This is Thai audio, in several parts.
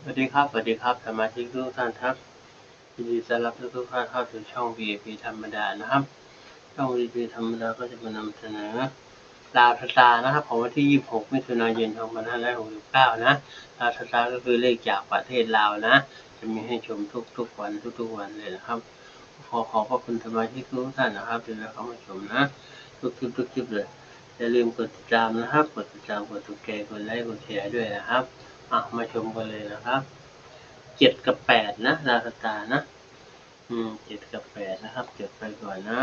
สวัสดีครับสมาชิกทุกท่านครับยินดีต้อนรับทุกท่านเข้าสู่ช่อง VIP ธรรมดานะครับช่อง VIP ธรรมดาก็จะมานำเสนอลาวสตาร์นะครับของวันที่26มิถุนายน2569นะลาวสตาร์ก็คือเลขจากประเทศลาวนะจะมีให้ชมทุกวันเลยนะครับขอพระคุณสมาชิกทุกท่านนะครับที่เข้ามาชมนะทุกคลิปเลยอย่าลืมกดติดตามนะครับกดติดตามกดถูกใจกดไลค์กดแชร์ด้วยนะครับมาชมกันเลยนะครับ7กับ8นะลาวสตาร์นะ7กับ8นะครับจดไปก่อนนะ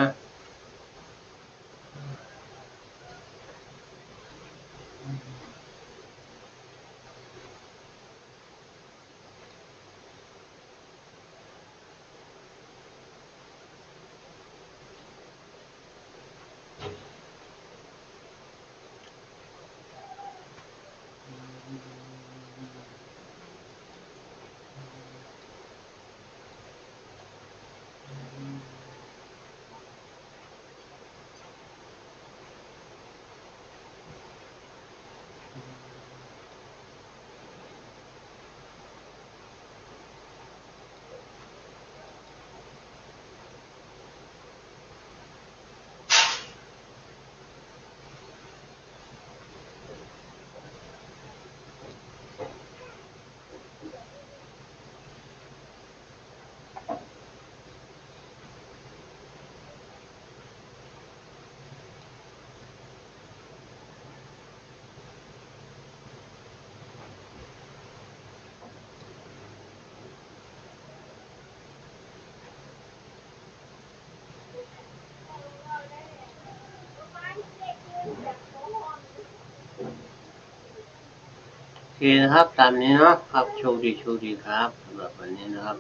โอเคนะครับตามนี้เนาะครับโชคดีครับสำหรับวันนี้นะครับ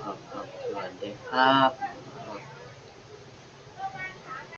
ครับสวัสดีครับ